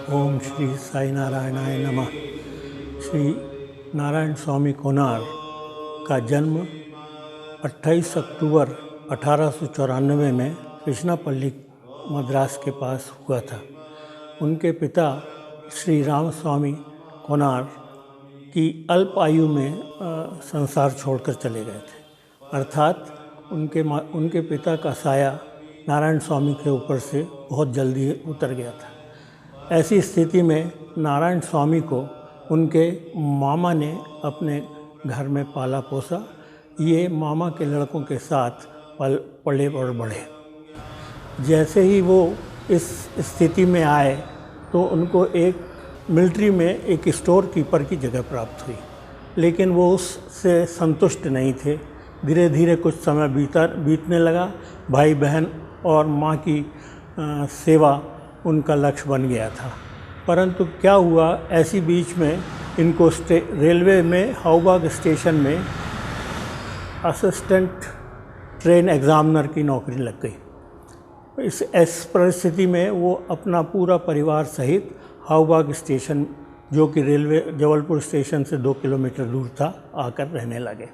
ओम श्री साई नारायणाय नमः। श्री नारायण स्वामी कोनार का जन्म 28 अक्टूबर 1894 में कृष्णापल्ली मद्रास के पास हुआ था। उनके पिता श्री रामस्वामी कोनार की अल्प आयु में संसार छोड़कर चले गए थे, अर्थात उनके पिता का साया नारायण स्वामी के ऊपर से बहुत जल्दी उतर गया था। ऐसी स्थिति में नारायण स्वामी को उनके मामा ने अपने घर में पाला पोसा। ये मामा के लड़कों के साथ पले और बढ़े। जैसे ही वो इस स्थिति में आए तो उनको एक मिलिट्री में एक स्टोर कीपर की जगह प्राप्त हुई, लेकिन वो उससे संतुष्ट नहीं थे। धीरे धीरे कुछ समय बीतने लगा। भाई बहन और माँ की सेवा उनका लक्ष्य बन गया था। परंतु क्या हुआ, ऐसी बीच में इनको रेलवे में हावबाग स्टेशन में असिस्टेंट ट्रेन एग्ज़ामिनर की नौकरी लग गई। इस परिस्थिति में वो अपना पूरा परिवार सहित हावबाग स्टेशन, जो कि रेलवे जबलपुर स्टेशन से 2 किलोमीटर दूर था, आकर रहने लगे।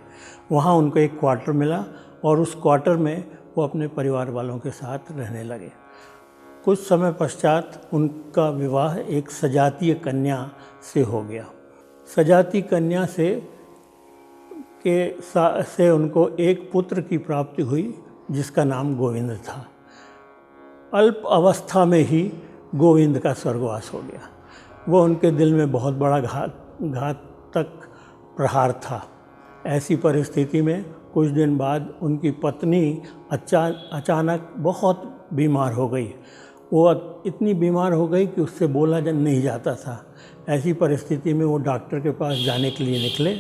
वहाँ उनको एक क्वार्टर मिला और उस क्वार्टर में वो अपने परिवार वालों के साथ रहने लगे। कुछ समय पश्चात उनका विवाह एक सजातीय कन्या से हो गया। सजाती कन्या से उनको एक पुत्र की प्राप्ति हुई जिसका नाम गोविंद था। अल्प अवस्था में ही गोविंद का स्वर्गवास हो गया। वो उनके दिल में बहुत बड़ा घातक प्रहार था। ऐसी परिस्थिति में कुछ दिन बाद उनकी पत्नी अचानक बहुत बीमार हो गई। वो इतनी बीमार हो गई कि उससे बोला नहीं जाता था। ऐसी परिस्थिति में वो डॉक्टर के पास जाने के लिए निकले।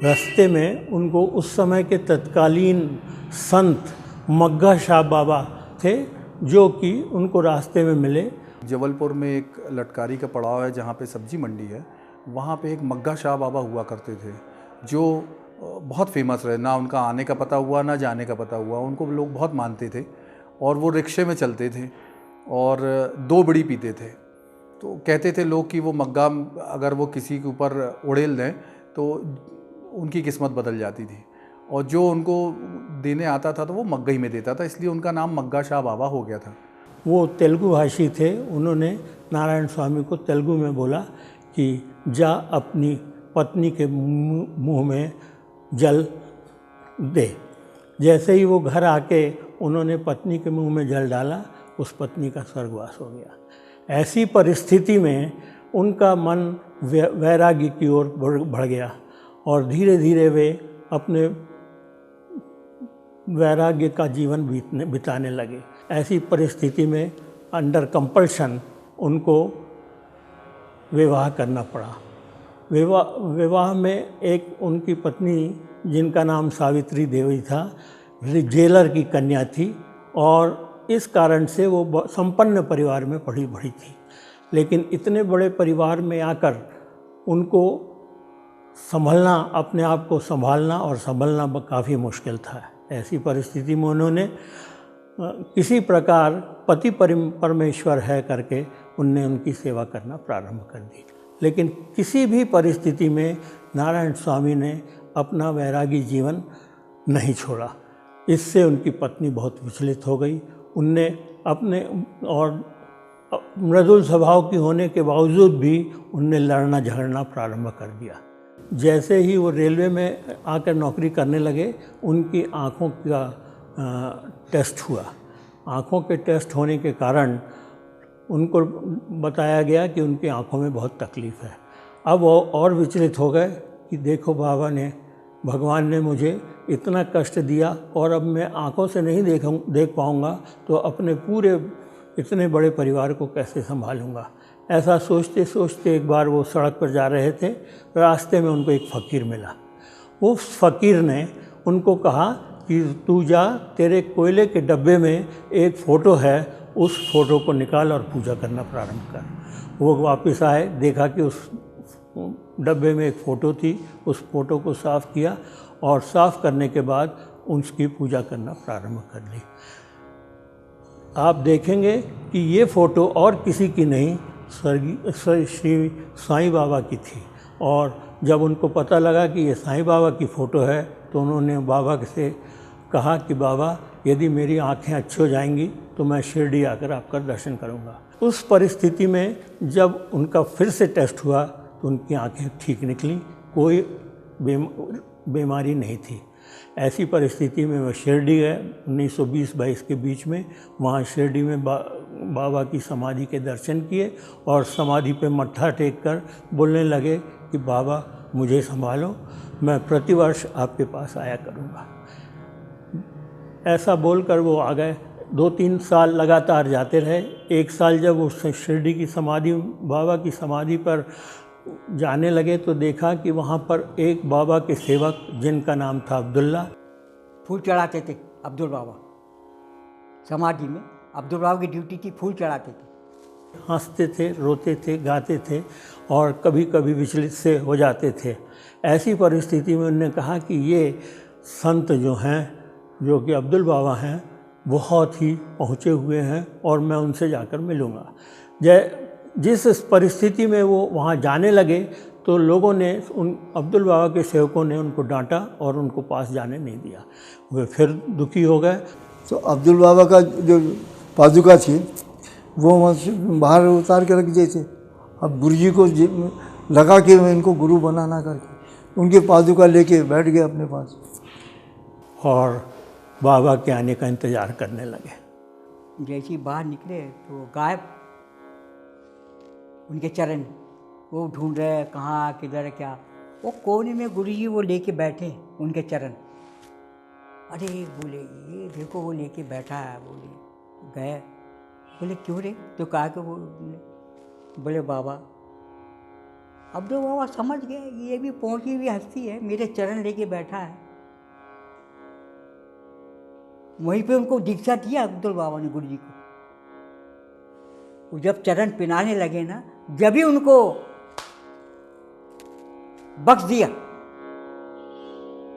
रास्ते में उनको उस समय के तत्कालीन संत मग्गा शाह बाबा थे, जो कि उनको रास्ते में मिले। जबलपुर में एक लटकारी का पड़ाव है जहाँ पे सब्जी मंडी है। वहाँ पे एक मग्गा शाह बाबा हुआ करते थे, जो बहुत फेमस रहे। ना उनका आने का पता हुआ ना जाने का पता हुआ। उनको लोग बहुत मानते थे और वो रिक्शे में चलते थे और 2 बीड़ी पीते थे। तो कहते थे लोग कि वो मग्गा अगर वो किसी के ऊपर उड़ेल दें तो उनकी किस्मत बदल जाती थी, और जो उनको देने आता था तो वो मग्गा ही में देता था, इसलिए उनका नाम मग्गा शाह बाबा हो गया था। वो तेलुगु भाषी थे। उन्होंने नारायण स्वामी को तेलुगु में बोला कि जा अपनी पत्नी के मुंह में जल दे। जैसे ही वो घर आके उन्होंने पत्नी के मुंह में जल डाला, उस पत्नी का स्वर्गवास हो गया। ऐसी परिस्थिति में उनका मन वैराग्य की ओर बढ़ गया और धीरे धीरे वे अपने वैराग्य का जीवन बिताने लगे। ऐसी परिस्थिति में अंडर कंपल्शन उनको विवाह करना पड़ा। विवाह में एक उनकी पत्नी, जिनका नाम सावित्री देवी था, जेलर की कन्या थी और इस कारण से वो संपन्न परिवार में पली बढ़ी थी। लेकिन इतने बड़े परिवार में आकर उनको संभलना, अपने आप को संभालना और संभलना काफ़ी मुश्किल था। ऐसी परिस्थिति में उन्होंने किसी प्रकार पति परमेश्वर है करके उनने उनकी सेवा करना प्रारंभ कर दी। लेकिन किसी भी परिस्थिति में नारायण स्वामी ने अपना वैरागी जीवन नहीं छोड़ा। इससे उनकी पत्नी बहुत विचलित हो गई। उनने अपने और मृदुल स्वभाव की होने के बावजूद भी उनने लड़ना झगड़ना प्रारंभ कर दिया। जैसे ही वो रेलवे में आकर नौकरी करने लगे, उनकी आँखों का टेस्ट हुआ। आँखों के टेस्ट होने के कारण उनको बताया गया कि उनकी आँखों में बहुत तकलीफ़ है। अब वो और विचलित हो गए कि देखो भगवान ने मुझे इतना कष्ट दिया और अब मैं आँखों से नहीं देख पाऊँगा तो अपने पूरे इतने बड़े परिवार को कैसे संभालूँगा। ऐसा सोचते सोचते एक बार वो सड़क पर जा रहे थे। रास्ते में उनको एक फ़कीर मिला। वो फ़कीर ने उनको कहा कि तू जा, तेरे कोयले के डब्बे में एक फ़ोटो है, उस फ़ोटो को निकाल और पूजा करना प्रारंभ कर। वो वापस आए, देखा कि उस डब्बे में एक फ़ोटो थी। उस फ़ोटो को साफ़ किया और साफ़ करने के बाद उसकी पूजा करना प्रारंभ कर दी। आप देखेंगे कि ये फ़ोटो और किसी की नहीं, श्री साईं बाबा की थी। और जब उनको पता लगा कि ये साईं बाबा की फ़ोटो है तो उन्होंने बाबा से कहा कि बाबा यदि मेरी आँखें अच्छी हो जाएंगी तो मैं शिरडी आकर आपका दर्शन करूँगा। उस परिस्थिति में जब उनका फिर से टेस्ट हुआ तो उनकी आँखें ठीक निकली, कोई बीमारी नहीं थी। ऐसी परिस्थिति में वह शिरडी गए 1920-22 के बीच में। वहाँ शिरडी में बाबा की समाधि के दर्शन किए और समाधि पे मत्था टेक कर बोलने लगे कि बाबा मुझे संभालो, मैं प्रतिवर्ष आपके पास आया करूँगा। ऐसा बोलकर वो आ गए। 2-3 साल लगातार जाते रहे। एक साल जब उस शिरडी की समाधि, बाबा की समाधि पर जाने लगे तो देखा कि वहाँ पर एक बाबा के सेवक जिनका नाम था अब्दुल्ला, फूल चढ़ाते थे अब्दुल बाबा समाधि में। अब्दुल बाबा की ड्यूटी थी फूल चढ़ाते थे। हंसते थे, रोते थे, गाते थे और कभी कभी विचलित से हो जाते थे। ऐसी परिस्थिति में उन्होंने कहा कि ये संत जो हैं, जो कि अब्दुल बाबा हैं, बहुत ही पहुँचे हुए हैं और मैं उनसे जाकर मिलूँगा। जिस परिस्थिति में वो वहाँ जाने लगे तो लोगों ने, उन अब्दुल बाबा के सेवकों ने उनको डांटा और उनको पास जाने नहीं दिया। वे फिर दुखी हो गए। तो अब्दुल बाबा का जो पादुका थी वो वहाँ से बाहर उतार के रख दिए थे। अब गुरुजी को लगा कि मैं इनको गुरु बनाना करके उनके पादुका लेके बैठ गए अपने पास और बाबा के आने का इंतज़ार करने लगे। जैसे ही बाहर निकले तो गायब उनके चरण। वो ढूंढ रहे हैं कहाँ किधर है क्या। वो कोने में गुरुजी वो लेके बैठे उनके चरण। अरे बोले ये देखो वो लेके बैठा है। बोले गए, बोले क्यों रे? तो कहा कि वो बोले बाबा। अब्दुल बाबा समझ गए ये भी पहुंची हुई हस्ती है, मेरे चरण लेके बैठा है। वहीं पे उनको दीक्षा दिया अब्दुल बाबा ने गुरुजी को। वो जब चरण पिनाने लगे ना, जब भी उनको बख्श दिया,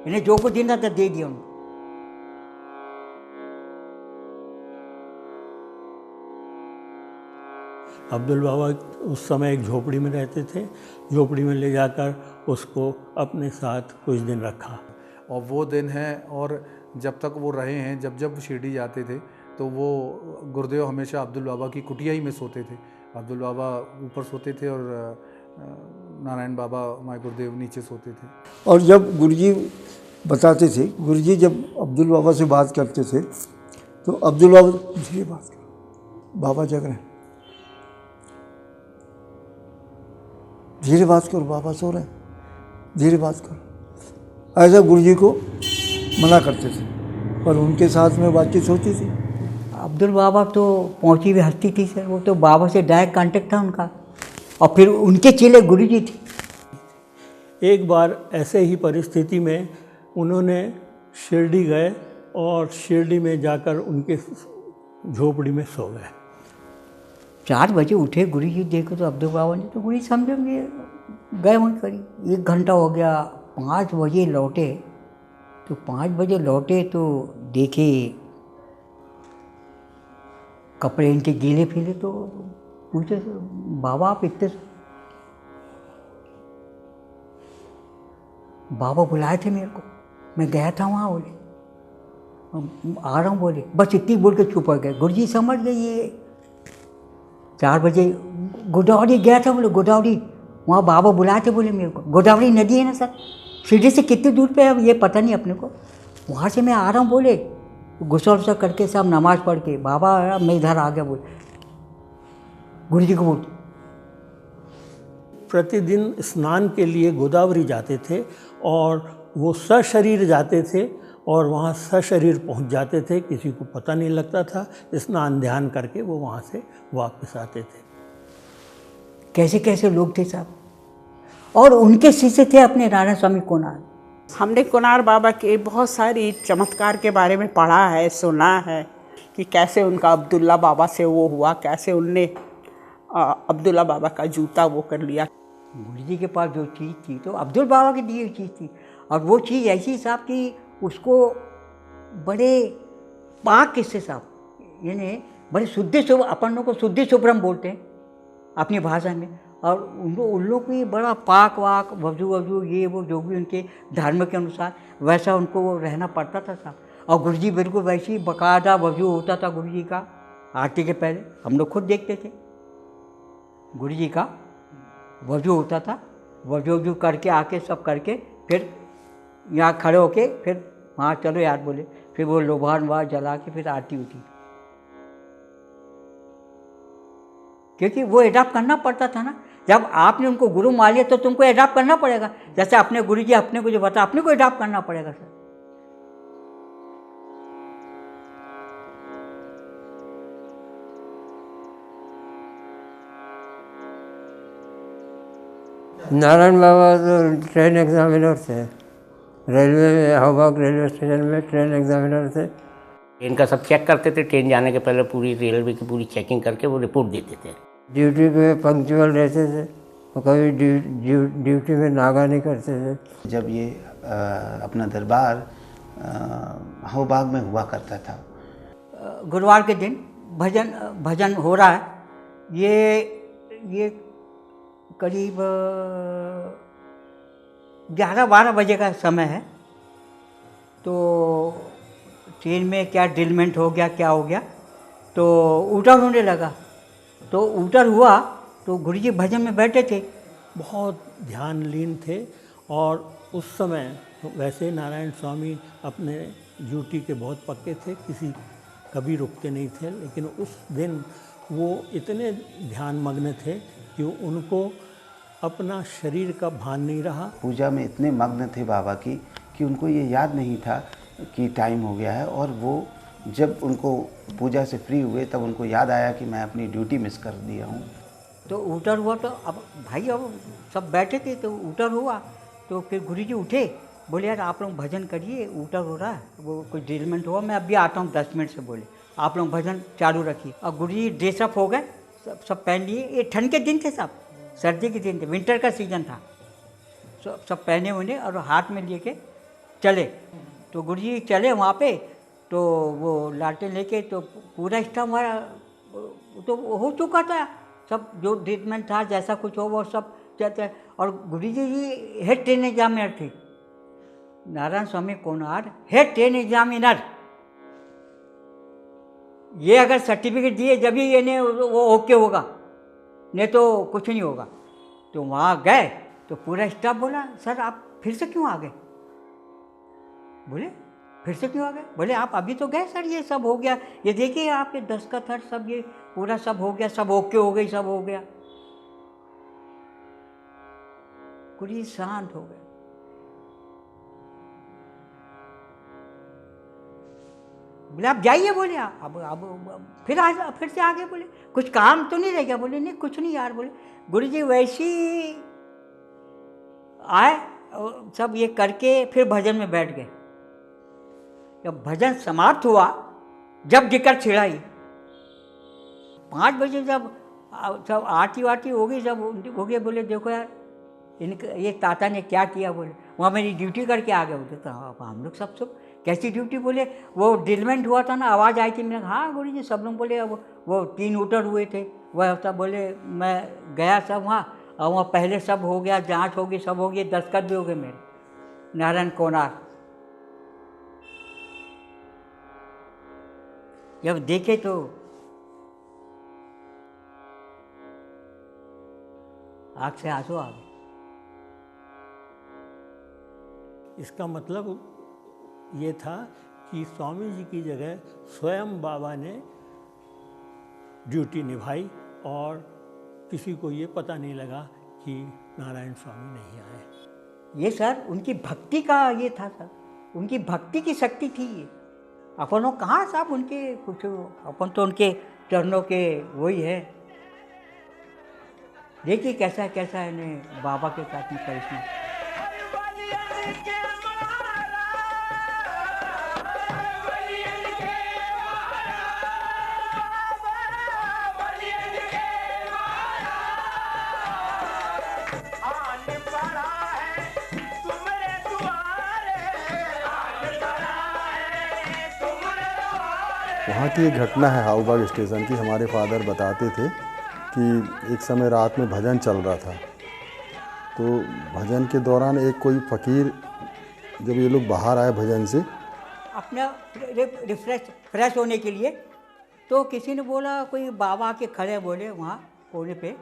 इन्हें जो कुछ देना था दे दिया उनको। अब्दुल बाबा उस समय एक झोपड़ी में रहते थे। झोपड़ी में ले जाकर उसको अपने साथ कुछ दिन रखा। और वो दिन है, और जब तक वो रहे हैं, जब जब शिरडी जाते थे तो वो गुरुदेव हमेशा अब्दुल बाबा की कुटिया ही में सोते थे। अब्दुल बाबा ऊपर सोते थे और नारायण बाबा हमारे गुरुदेव नीचे सोते थे। और जब गुरुजी बताते थे, गुरुजी जब अब्दुल बाबा से बात करते थे तो अब्दुल बाबा धीरे बात करो, बाबा जग रहे हैं, धीरे बात करो, बाबा सो रहे हैं, धीरे बात करो। ऐसा गुरुजी को मना करते थे और उनके साथ में बातचीत होती थी। अब्दुल बाबा तो पहुंची हुई हस्ती थी सर। वो तो बाबा से डायरेक्ट कांटेक्ट था उनका, और फिर उनके चेले गुरुजी थे। एक बार ऐसे ही परिस्थिति में उन्होंने शिरडी गए और शिरडी में जाकर उनके झोपड़ी में सो गए। 4 बजे उठे गुरुजी, देखो तो अब्दुल बाबा ने, तो गुरुजी समझे गए वहीं करीब 1 घंटा हो गया। 5 बजे लौटे, तो 5 बजे लौटे तो देखे कपड़े इनके गीले फीले। तो पूछे बाबा आप इतने, बाबा बुलाए थे मेरे को, मैं गया था वहाँ। बोले आ रहा हूँ, बोले बस इतनी बोल के चुप हो गए। गुरुजी समझ गए ये 4 बजे गोदावरी गया था। बोले गोदावरी, वहाँ बाबा बुलाए थे बोले मेरे को। गोदावरी नदी है ना सर, शिरडी से कितनी दूर पे है ये पता नहीं अपने को। वहाँ से मैं आ रहा हूँ, बोले गुस्सा वुस्सा करके सब नमाज पढ़ के, बाबा मैं इधर आ गया। बोले गुरुजी को बोलते प्रतिदिन स्नान के लिए गोदावरी जाते थे और वो सशरीर जाते थे और वहाँ सशरीर पहुँच जाते थे, किसी को पता नहीं लगता था। स्नान ध्यान करके वो वहाँ से वापस आते थे। कैसे कैसे लोग थे साहब। और उनके शिष्य थे अपने नारायण स्वामी कोनार। हमने कोनार बाबा के बहुत सारी चमत्कार के बारे में पढ़ा है, सुना है कि कैसे उनका अब्दुल्ला बाबा से वो हुआ, कैसे उनने अब्दुल्ला बाबा का जूता वो कर लिया। गुरुजी के पास जो चीज़ थी तो अब्दुल बाबा की दी हुई चीज़ थी, और वो चीज़ ऐसी साहब कि उसको बड़े पाक किससे साहब, यानी बड़े शुद्ध शुभ, अपन लोग को शुद्ध शुभ्रम बोलते हैं, अपनी भाषा में। और उन लोग भी बड़ा पाक वाक वजू वजू ये वो जो भी उनके धर्म के अनुसार वैसा उनको वो रहना पड़ता था साहब। और गुरुजी बिल्कुल वैसे ही बाकायदा वजू होता था गुरुजी का आरती के पहले, हम लोग खुद देखते थे गुरुजी का वजू होता था। वजू करके आके सब करके फिर यहाँ खड़े होके फिर वहाँ चलो यार बोले, फिर वो लोबान वहाँ जला के फिर आरती होती, क्योंकि वो एडाप्ट करना पड़ता था ना। जब आपने उनको गुरु मान लिया तो तुमको एडाप्ट करना पड़ेगा। जैसे अपने गुरु जी अपने को जो बता अपने को एडाप्ट करना पड़ेगा सर। नारायण बाबा तो ट्रेन एग्जामिनर थे, रेलवे में हौबाग रेलवे स्टेशन में ट्रेन एग्जामिनर थे। ट्रेन का सब चेक करते थे, ट्रेन जाने के पहले पूरी रेलवे की पूरी चेकिंग करके वो रिपोर्ट देते थे। ड्यूटी पे पंक्चुअल रहते थे और कभी ड्यूटी में नागा नहीं करते थे। जब ये अपना दरबार हौबाग में हुआ करता था, गुरुवार के दिन भजन हो रहा है। ये करीब 11-12 बजे का समय है। तो ट्रेन में क्या ड्रिलमेंट हो गया क्या हो गया, तो ऊटर होने लगा। तो ऊटर हुआ तो गुरुजी भजन में बैठे थे, बहुत ध्यान लीन थे। और उस समय वैसे नारायण स्वामी अपने ड्यूटी के बहुत पक्के थे, कभी रुकते नहीं थे। लेकिन उस दिन वो इतने ध्यान मग्न थे कि उनको अपना शरीर का भान नहीं रहा। पूजा में इतने मग्न थे बाबा की कि उनको ये याद नहीं था कि टाइम हो गया है। और वो जब उनको पूजा से फ्री हुए तब उनको याद आया कि मैं अपनी ड्यूटी मिस कर दिया हूँ। तो ऊटर हुआ तो अब भाई अब सब बैठे थे तो ऊटर हुआ। तो फिर गुरुजी उठे, बोले यार आप लोग भजन करिए, ऊटर हो रहा है, वो कोई ड्रिलमेंट हुआ, मैं अभी आता हूँ 10 मिनट से। बोले आप लोग भजन चालू रखिए। और गुरुजी ड्रेसअप हो गए, सब पहन लिए। ये ठंड के दिन थे साहब, सर्दी के दिन थे, विंटर का सीजन था। सब पहने उन्हें और हाथ में लेके चले। तो गुरुजी चले वहाँ पे, तो वो लालटेन लेके तो पूरा स्टाफ हमारा तो हो चुका था। सब जो ट्रीटमेंट था जैसा कुछ हो वो सब चलते। और गुरुजी जी हेड ट्रेन एग्जामिनर थे, नारायण स्वामी कोनार हेड ट्रेन एग्जामिनर। ये अगर सर्टिफिकेट दिए जब ही ये ने वो ओके होगा, नहीं तो कुछ नहीं होगा। तो वहाँ गए तो पूरा स्टाफ बोला सर आप फिर से क्यों आ गए? बोले फिर से क्यों आ गए? बोले आप अभी तो गए सर, ये सब हो गया, ये देखिए आपके दस्तखत हर सब ये पूरा सब हो गया, सब ओके हो गई, सब हो गया। कुछ शांत हो गए। बोले आप जाइए। बोले अब फिर से आगे। बोले कुछ काम तो नहीं रह गया? बोले नहीं कुछ नहीं यार। बोले गुरुजी वैसे ही आए सब ये करके फिर भजन में बैठ गए। जब भजन समाप्त हुआ, जब टिकट छिड़ाई 5 बजे, जब सब आरती वारती हो गई, सब हो गया। बोले देखो यार इनका ये ताता ने क्या किया। बोले वहाँ मेरी ड्यूटी करके आ गए। बोले तो हम लोग सब कैसी ड्यूटी? बोले वो ड्रिलमेंट हुआ था ना, आवाज़ आई थी। मैंने कहा हाँ गुरुजी। सब लोग बोले अब वो 3 ऊटर हुए थे वह सब। बोले मैं गया सब वहाँ, और वहाँ पहले सब हो गया, जांच होगी, सब हो गई, दस्तखत भी हो गए मेरे, नारायण कोनार। जब देखे तो आँख से आंसू आ गए। इसका मतलब ये था कि स्वामी जी की जगह स्वयं बाबा ने ड्यूटी निभाई और किसी को ये पता नहीं लगा कि नारायण स्वामी नहीं आए। ये सर उनकी भक्ति का ये था सर, उनकी भक्ति की शक्ति थी ये। अपन कहाँ साहब उनके कुछ, अपन तो उनके चरणों के वही है। देखिए कैसा कैसा है इन्हें बाबा के साथ में करिश्मा। वहाँ की एक घटना है हाऊबाग स्टेशन की। हमारे फादर बताते थे कि एक समय रात में भजन चल रहा था, तो भजन के दौरान एक कोई फ़कीर, जब ये लोग बाहर आए भजन से अपना फ्रेश होने के लिए, तो किसी ने बोला कोई बाबा के खड़े बोले वहाँ कोने पे,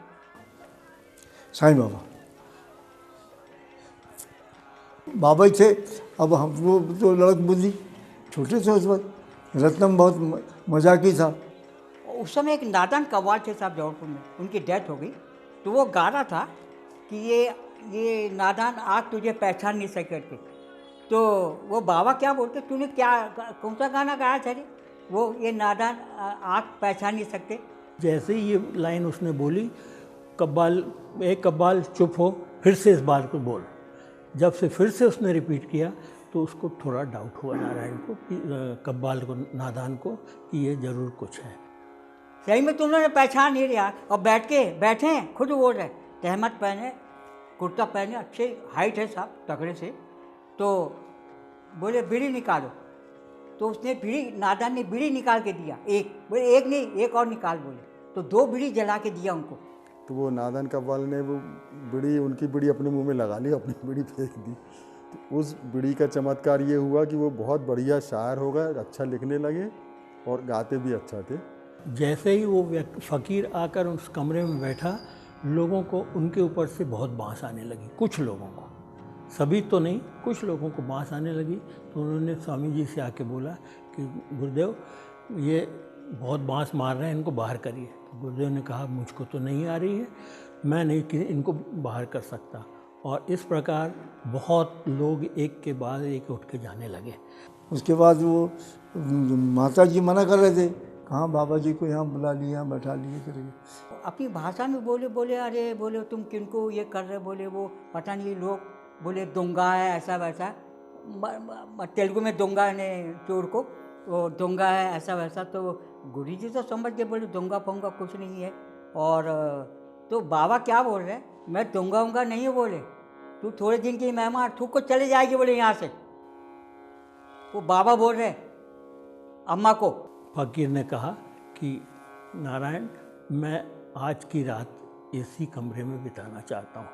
साईं बाबा बाबा ही थे। अब हम लोग तो लड़क बुद्धि छोटे थे उस वक्त, रत्नम बहुत मजाकी था। उस समय एक नादान कव्वाल थे साहब जौनपुर में, उनकी डेथ हो गई, तो वो गा रहा था कि ये नादान आग तुझे पहचान नहीं सके करके। तो वो बाबा क्या बोलते, तूने क्या कौन सा गाना गाया था रे, वो ये नादान आग पहचान नहीं सकते। जैसे ही ये लाइन उसने बोली, कब्बाल चुप हो, फिर से इस बात को बोल। जब से फिर से उसने रिपीट किया तो उसको थोड़ा डाउट हुआ नारायण को, कि कब्बाल को, नादान को, कि ये ज़रूर कुछ है। सही में तुम लोगों ने पहचान नहीं लिया, और बैठे हैं खुद बोल रहे, तहमत पहने, कुर्ता पहने, अच्छे हाइट है साहब तगड़े से, तो बोले बीड़ी निकालो। तो उसने नादान ने बीड़ी निकाल के दिया, बोले एक नहीं, एक और निकाल बोले, तो 2 बीड़ी जला के दिया उनको। तो वो नादान कव्वाल ने वो बीड़ी, उनकी बीड़ी अपने मुंह में लगा ली, अपनी बीड़ी फेंक दी। तो उस बीड़ी का चमत्कार ये हुआ कि वो बहुत बढ़िया शायर हो गए, अच्छा लिखने लगे और गाते भी अच्छा थे। जैसे ही वो फ़कीर आकर उस कमरे में बैठा, लोगों को उनके ऊपर से बहुत बांस आने लगी, कुछ लोगों को, सभी तो नहीं, कुछ लोगों को बांस आने लगी। तो उन्होंने स्वामी जी से आके बोला कि गुरुदेव ये बहुत बांस मार रहे हैं, इनको बाहर करिए। तो गुरुदेव ने कहा मुझको तो नहीं आ रही है, मैं नहीं कि इनको बाहर कर सकता। और इस प्रकार बहुत लोग एक के बाद एक उठ के जाने लगे। उसके बाद वो माता जी मना कर रहे थे, कहाँ बाबा जी को यहाँ बुला लिया, बैठा लिए करेंगे। अपनी भाषा में बोले अरे बोले तुम किनको ये कर रहे, बोले वो पता नहीं लोग बोले दोंगा है ऐसा वैसा, तेलुगु में दोंगा ने चोर को, वो दोंगा है ऐसा वैसा। तो गुरु जी तो समझ गए, बोले दोंगा फोंगा कुछ नहीं है। और तो बाबा क्या बोल रहे, मैं दोंगा उंगा नहीं बोले, तू थोड़े दिन की मेहमान, तू को चले जाएगी बोले यहाँ से, वो बाबा बोल रहे अम्मा को। फ़कीर ने कहा कि नारायण, मैं आज की रात इसी कमरे में बिताना चाहता हूँ।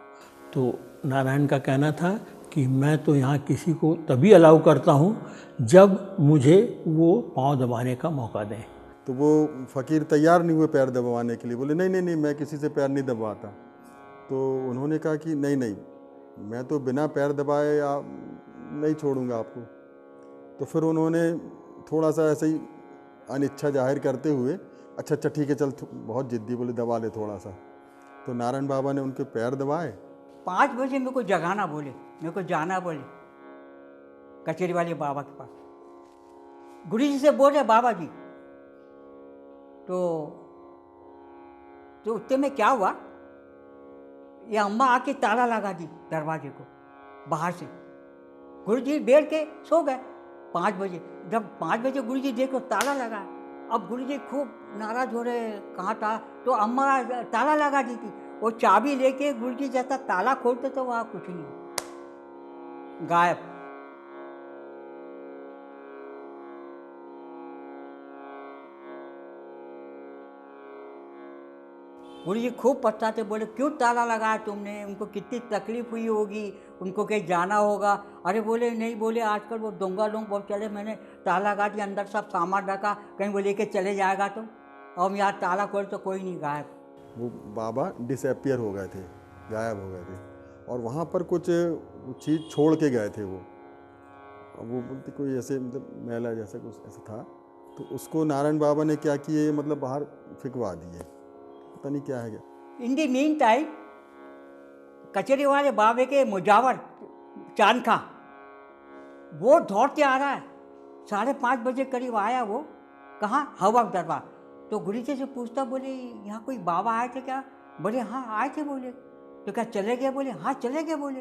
तो नारायण का कहना था कि मैं तो यहाँ किसी को तभी अलाउ करता हूँ जब मुझे वो पाँव दबाने का मौका दें। तो वो फ़कीर तैयार नहीं हुए पैर दबाने के लिए, बोले नहीं नहीं नहीं, मैं किसी से पैर नहीं दबाता। तो उन्होंने कहा कि नहीं नहीं, मैं तो बिना पैर दबाए नहीं छोड़ूंगा आपको। तो फिर उन्होंने थोड़ा सा ऐसे ही अनिच्छा जाहिर करते हुए, अच्छा अच्छा ठीक है चल, बहुत जिद्दी, बोले दबा ले थोड़ा सा। तो नारायण बाबा ने उनके पैर दबाए। 5 बजे मेरे को जगाना बोले, मेरे को जाना बोले कचेरी वाले बाबा के पास। गुरु जी से बोल रहे बाबा जी। तो उतने में क्या हुआ, ये अम्मा आके ताला लगा दी दरवाजे को बाहर से। गुरु जी बैठ के सो गए 5 बजे। जब 5 बजे गुरु जी देखो ताला लगा, अब गुरु जी खूब नाराज हो रहे, कहाँ था, तो अम्मा ताला लगा दी थी। वो चाबी लेके गुरु जी जैसा ताला खोलते तो वहाँ कुछ नहीं, गायब। गुरु जी खूब पछताते, बोले क्यों ताला लगाया तुमने, उनको कितनी तकलीफ हुई होगी, उनको कहीं जाना होगा। अरे बोले नहीं, बोले आजकल वो दोंगा लोग बहुत चले, मैंने ताला लगा दिया, अंदर सब सामान रखा, कहीं वो लेके चले जाएगा तो, और यहाँ ताला खोल तो कोई नहीं, गायब। वो बाबा डिसअपियर हो गए थे, गायब हो गए थे, और वहाँ पर कुछ चीज़ छोड़ के गए थे वो बोलते कोई ऐसे मतलब मैला जैसा कुछ ऐसा था। तो उसको नारायण बाबा ने क्या किए, मतलब बाहर फिकवा दिए, पता नहीं क्या है क्या। इन दी मीन टाइम कचेरी वाले बाबे के मुजावर चांद खा, वो दौड़ते आ रहा है, 5:30 बजे करीब आया वो, कहाँ, हवा दरबार। तो गुरु जी से पूछता, बोले यहाँ कोई बाबा आए थे क्या, बोले हाँ आए थे। बोले तो क्या चले गए, बोले हाँ चले गए। बोले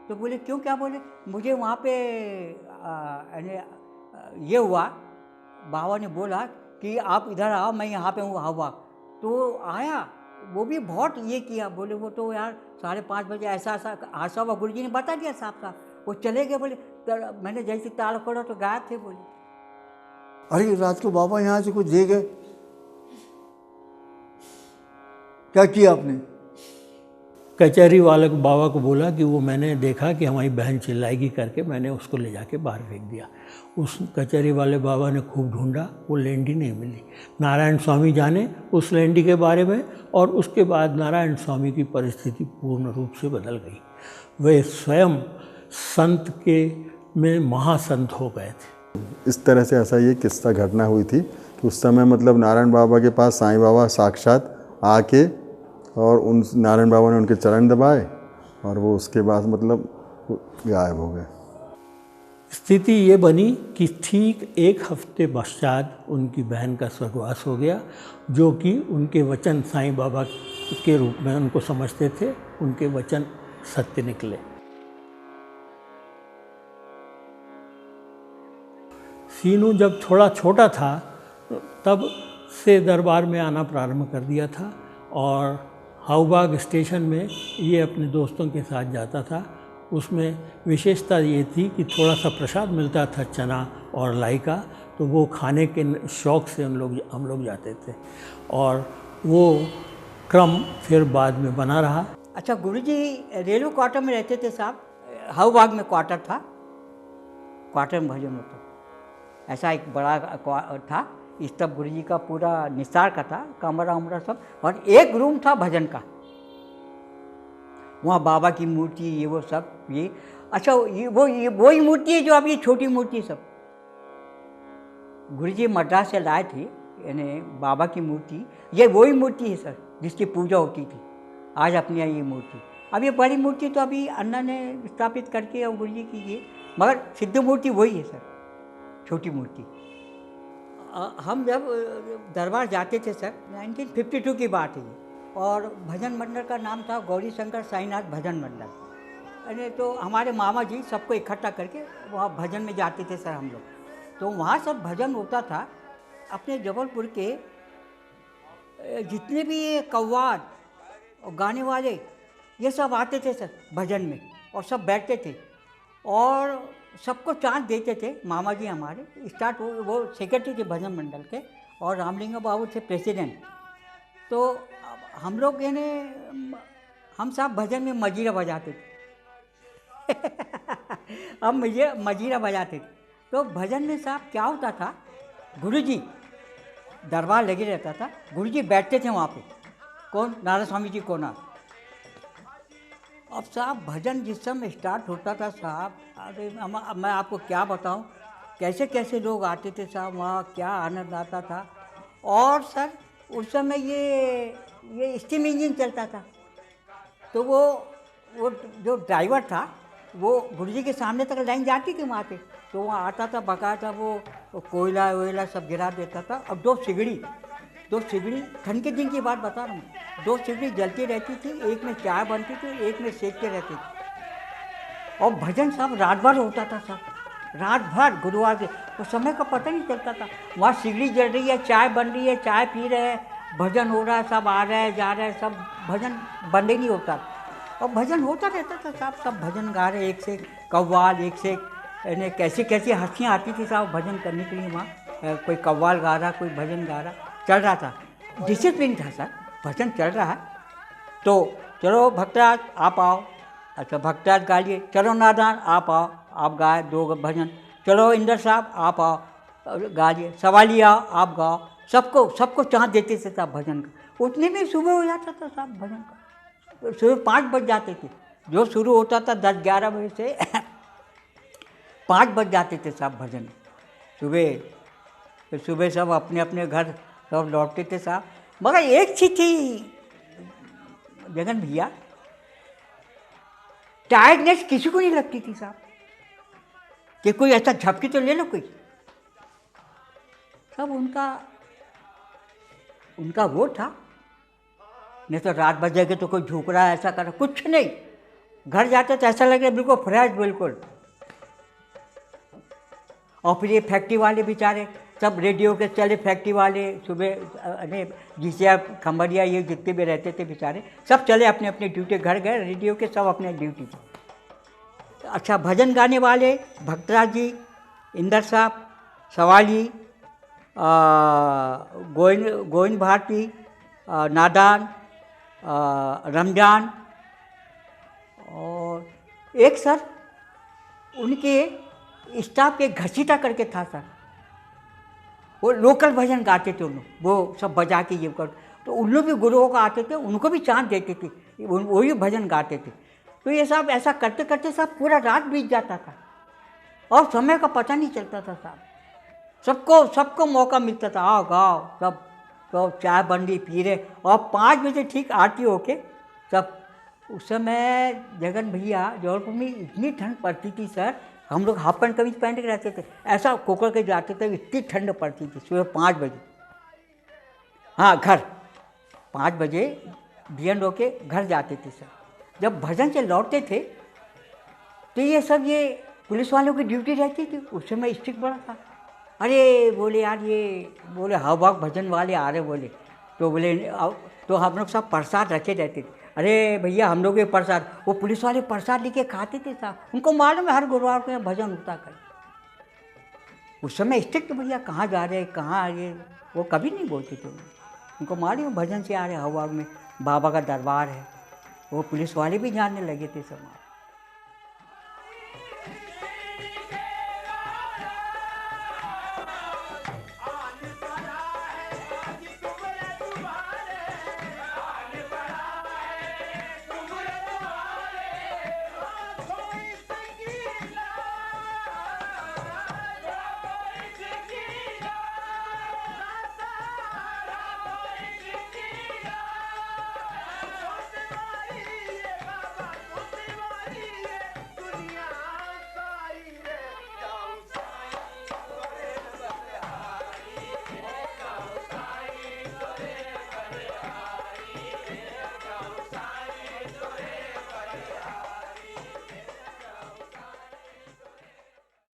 तो बोले क्यों, क्या, बोले मुझे वहाँ पे ये हुआ, बाबा ने बोला कि आप इधर आओ, मैं यहाँ पे हूँ हवा। तो आया, वो भी बहुत ये किया, बोले वो तो यार 5:30 बजे ऐसा हादसा हुआ, गुरु जी ने बता दिया साफ साफ, वो चले गए। बोले मैंने जैसे ताला खोला तो गायब थे। बोले अरे रात को बाबा यहाँ से कुछ दे गए, क्या किया आपने? कचहरी वाले को बाबा को बोला कि वो मैंने देखा कि हमारी बहन चिल्लाएगी करके मैंने उसको ले जाके बाहर फेंक दिया। उस कचहरी वाले बाबा ने खूब ढूंढा, वो लैंडी नहीं मिली। नारायण स्वामी जाने उस लैंडी के बारे में, और उसके बाद नारायण स्वामी की परिस्थिति पूर्ण रूप से बदल गई। वे स्वयं संत के में महासंत हो गए थे। इस तरह से ऐसा ये किस्सा घटना हुई थी कि उस समय मतलब नारायण बाबा के पास साईं बाबा साक्षात आके और उन नारायण बाबा ने उनके चरण दबाए और वो उसके बाद मतलब गायब हो गए। स्थिति ये बनी कि ठीक 1 हफ्ते पश्चात उनकी बहन का स्वर्गवास हो गया, जो कि उनके वचन साईं बाबा के रूप में उनको समझते थे, उनके वचन सत्य निकले। सीनू जब थोड़ा छोटा था तब से दरबार में आना प्रारंभ कर दिया था, और हाउबाग स्टेशन में ये अपने दोस्तों के साथ जाता था। उसमें विशेषता ये थी कि थोड़ा सा प्रसाद मिलता था, चना और लाई का, तो वो खाने के शौक़ से हम लोग जाते थे, और वो क्रम फिर बाद में बना रहा। अच्छा, गुरुजी रेलवे क्वार्टर में रहते थे साहब, हाउबाग में क्वार्टर था, क्वार्टर में भजन होता, ऐसा एक बड़ा था। इस तब गुरुजी का पूरा निस्तार का था, कमरा उमरा सब, और एक रूम था भजन का। वहाँ बाबा की मूर्ति ये वो सब, ये अच्छा ये वही मूर्ति है जो अब ये छोटी मूर्ति है सब। गुरुजी मद्रास से लाए थे यानी बाबा की मूर्ति, ये वही मूर्ति है सर जिसकी पूजा होती थी। आज अपनी यहाँ ये मूर्ति, अब ये बड़ी मूर्ति तो अभी अन्ना ने स्थापित करके और गुरुजी की ये, मगर सिद्ध मूर्ति वही है सर, छोटी मूर्ति। हम जब दरबार जाते थे सर, 1952 की बात है ये, और भजन मंडल का नाम था गौरी शंकर साईनाथ भजन मंडल। अरे तो हमारे मामा जी सबको इकट्ठा करके वहाँ भजन में जाते थे सर हम लोग। तो वहाँ सब भजन होता था। अपने जबलपुर के जितने भी ये कव्वाल और गाने वाले ये सब आते थे सर भजन में, और सब बैठते थे और सबको चांस देते थे। मामा जी हमारे स्टार्ट वो सेक्रेटरी थे भजन मंडल के, और रामलिंगा बाबू थे प्रेसिडेंट। तो हम लोग यानी हम साहब भजन में मजीरा बजाते थे हम मजीरा बजाते थे। तो भजन में साहब क्या होता था, गुरुजी दरबार लगे रहता था, गुरुजी बैठते थे वहाँ पे, कौन, नारायण स्वामी जी कोना। अब साहब भजन जिस समय स्टार्ट होता था साहब, अरे मैं आपको क्या बताऊं, कैसे कैसे लोग आते थे साहब वहाँ, क्या आनंद आता था। और सर उस समय ये स्टीम इंजन चलता था, तो वो जो ड्राइवर था वो गुरुजी के सामने तक लाइन जाती थी वहाँ पे, तो वहाँ आता था बकायदा वो कोयला वोयला सब गिरा देता था। और दो सिगड़ी ठंड के दिन की बात बता रहा हूँ, 2 सिगड़ी जलती रहती थी, एक में चाय बनती थी, एक में सेकते रहते थे। और भजन साहब रात भर होता था साहब, रात भर गुरुवार के, तो समय का पता नहीं चलता था। वहाँ सिगड़ी जल रही है, चाय बन रही है, चाय पी रहे हैं, भजन हो रहा है, सब आ रहे हैं जा रहे हैं, सब भजन बंद ही नहीं होता। और भजन होता रहता था साहब, सब भजन गा रहे, एक से कव्वाल, एक से यानी कैसी कैसी हंसियाँ आती थी साहब भजन करने के लिए। वहाँ कोई कव्वाल गा रहा, कोई भजन गा रहा, चल रहा था, डिसिप्लिन था सर, भजन चल रहा है। तो चलो भक्तराज आप आओ, अच्छा भक्तराज गा लिए, चलो नादान आप आओ, आप गाए 2 भजन, चलो इंदर साहब आप आओ गा लिए, सवाली आओ आप गाओ, सबको चांस देते थे साहब भजन का। उतने में सुबह हो जाता था साहब भजन का, सुबह 5 बज जाते थे, जो शुरू होता था 10-11 बजे से 5 बज जाते थे साहब भजन सुबह। फिर सुबह सब अपने अपने घर सब लौटते थे साहब। मगर एक चीज़ थी जगन भैया, टायर्डनेस किसी को नहीं लगती थी साहब, कि कोई ऐसा झपकी तो ले लो कोई, सब उनका वो था। नहीं तो रात बज जाएगी तो कोई झुक रहा है ऐसा कर रहा, कुछ नहीं, घर जाते तो ऐसा लगे बिल्कुल फ्रेश बिल्कुल। और फिर ये फैक्ट्री वाले बेचारे सब रेडियो के चले, फैक्ट्री वाले सुबह जिसे खम्बरिया ये जितने भी रहते थे बेचारे सब चले अपने अपने ड्यूटी, घर गए रेडियो के सब अपने ड्यूटी पे। अच्छा भजन गाने वाले भक्तराज जी, इंदर साहब, सवाली, गोविंद भारती, नादान, रमजान, और एक सर उनके स्टाफ के घसीटा करके था सर, वो लोकल भजन गाते थे उन लोग, वो सब बजा के ये कर, तो उन लोग भी गुरुओं को आते थे, उनको भी चांस देते थे, वही भजन गाते थे। तो ये सब ऐसा करते करते सब पूरा रात बीत जाता था और समय का पता नहीं चलता था साहब। सबको मौका मिलता था, आओ गाओ, सब तो चाय बंदी पी रहे, और 5 बजे ठीक आरती होके सब। उस समय जगन भैया जबलपुर में इतनी ठंड पड़ती थी सर, हम लोग हाफ पैंट कमीज पहन के रहते थे, ऐसा कोकर के जाते थे, इतनी ठंड पड़ती थी। सुबह 5 बजे, हाँ घर 5 बजे बियन होके घर जाते थे सर। जब भजन से लौटते थे तो ये सब ये पुलिस वालों की ड्यूटी रहती थी, उस समय स्ट्रिक्ट बड़ा था। अरे बोले यार, ये बोले हवा भजन वाले आ रहे बोले, तो बोले तो हम लोग सब प्रसाद रखे रहते थे। अरे भैया हम लोग ये प्रसाद, वो पुलिस वाले प्रसाद लेके खाते थे साहब, उनको मालूम है हर गुरुवार को भजन होता कर। उस समय स्ट्रिक्ट भैया, कहाँ जा रहे हैं कहाँ आ रहे, वो कभी नहीं बोलते थे, उनको मालूम भजन से आ रहे हवा में, बाबा का दरबार है। वो पुलिस वाले भी जानने लगे थे सब।